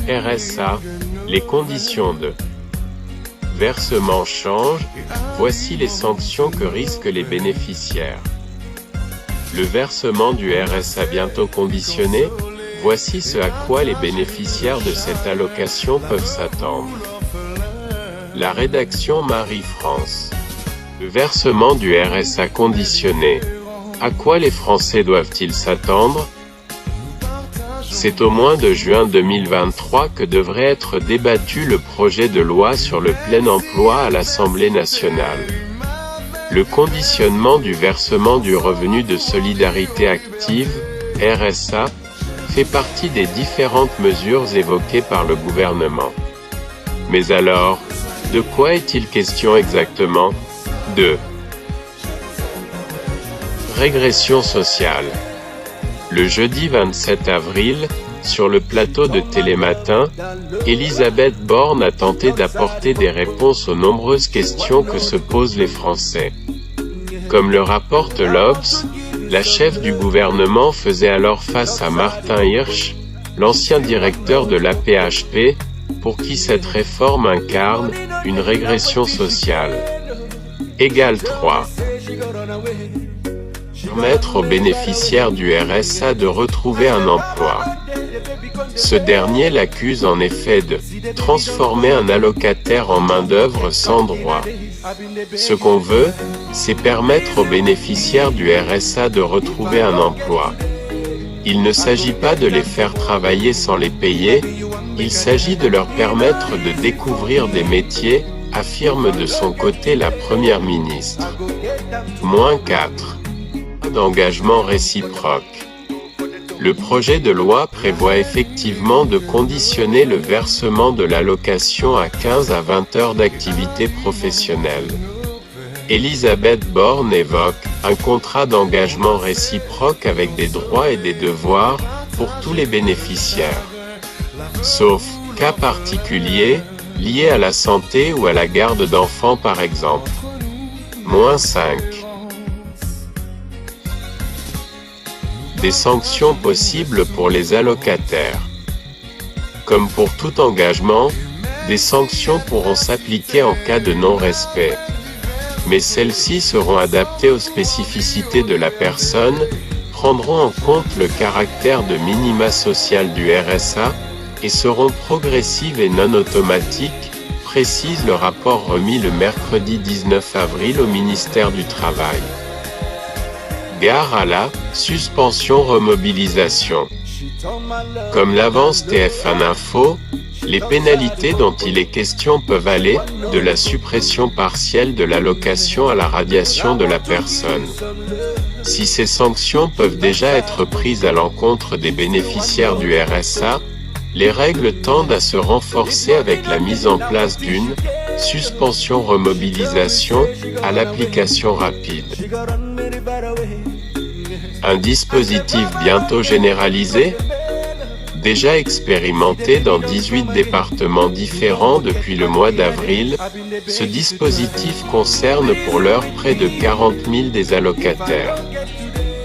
RSA, les conditions de versement changent, voici les sanctions que risquent les bénéficiaires. Le versement du RSA bientôt conditionné, voici ce à quoi les bénéficiaires de cette allocation peuvent s'attendre. La rédaction Marie-France. Le versement du RSA conditionné. À quoi les Français doivent-ils s'attendre? C'est au mois de juin 2023 que devrait être débattu le projet de loi sur le plein emploi à l'Assemblée nationale. Le conditionnement du versement du revenu de solidarité active, RSA, fait partie des différentes mesures évoquées par le gouvernement. Mais alors, de quoi est-il question exactement? 2. Régression sociale. Le jeudi 27 avril, sur le plateau de Télématin, Elisabeth Borne a tenté d'apporter des réponses aux nombreuses questions que se posent les Français. Comme le rapporte l'Obs, la chef du gouvernement faisait alors face à Martin Hirsch, l'ancien directeur de l'AP-HP, pour qui cette réforme incarne une régression sociale. Égale 3. Permettre aux bénéficiaires du RSA de retrouver un emploi. Ce dernier l'accuse en effet de transformer un allocataire en main-d'œuvre sans droit. Ce qu'on veut, c'est permettre aux bénéficiaires du RSA de retrouver un emploi. Il ne s'agit pas de les faire travailler sans les payer, il s'agit de leur permettre de découvrir des métiers, affirme de son côté la Première ministre. -4. D'engagement réciproque. Le projet de loi prévoit effectivement de conditionner le versement de l'allocation à 15 à 20 heures d'activité professionnelle. Elisabeth Borne évoque un contrat d'engagement réciproque avec des droits et des devoirs pour tous les bénéficiaires. Sauf cas particuliers, liés à la santé ou à la garde d'enfants par exemple. -5. Des sanctions possibles pour les allocataires. Comme pour tout engagement, des sanctions pourront s'appliquer en cas de non-respect. Mais celles-ci seront adaptées aux spécificités de la personne, prendront en compte le caractère de minima social du RSA, et seront progressives et non automatiques, précise le rapport remis le mercredi 19 avril au ministère du Travail. Gare à la suspension-remobilisation. Comme l'avance TF1 Info, les pénalités dont il est question peuvent aller de la suppression partielle de l'allocation à la radiation de la personne. Si ces sanctions peuvent déjà être prises à l'encontre des bénéficiaires du RSA, les règles tendent à se renforcer avec la mise en place d'une suspension-remobilisation à l'application rapide. Un dispositif bientôt généralisé? Déjà expérimenté dans 18 départements différents depuis le mois d'avril, ce dispositif concerne pour l'heure près de 40 000 des allocataires.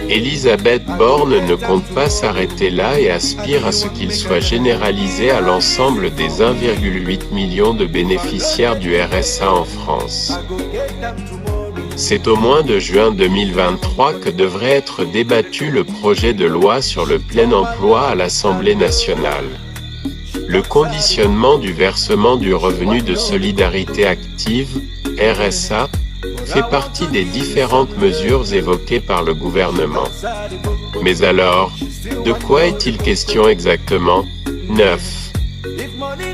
Elisabeth Borne ne compte pas s'arrêter là et aspire à ce qu'il soit généralisé à l'ensemble des 1,8 million de bénéficiaires du RSA en France. C'est au mois de juin 2023 que devrait être débattu le projet de loi sur le plein emploi à l'Assemblée nationale. Le conditionnement du versement du revenu de solidarité active, RSA, fait partie des différentes mesures évoquées par le gouvernement. Mais alors, de quoi est-il question exactement? 9.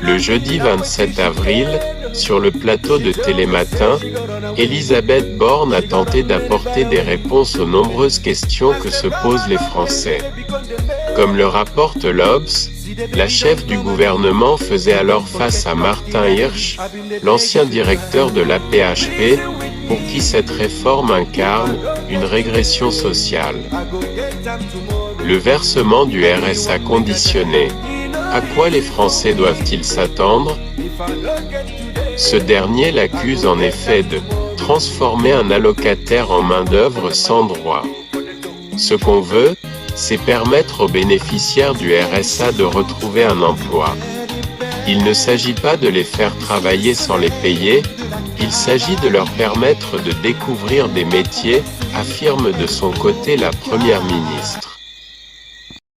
Le jeudi 27 avril, sur le plateau de Télématin, Elisabeth Borne a tenté d'apporter des réponses aux nombreuses questions que se posent les Français. Comme le rapporte l'Obs, la chef du gouvernement faisait alors face à Martin Hirsch, l'ancien directeur de l'AP-HP, pour qui cette réforme incarne une régression sociale. Le versement du RSA conditionné. À quoi les Français doivent-ils s'attendre? Ce dernier l'accuse en effet de transformer un allocataire en main-d'œuvre sans droit. Ce qu'on veut, c'est permettre aux bénéficiaires du RSA de retrouver un emploi. Il ne s'agit pas de les faire travailler sans les payer, il s'agit de leur permettre de découvrir des métiers, affirme de son côté la Première ministre.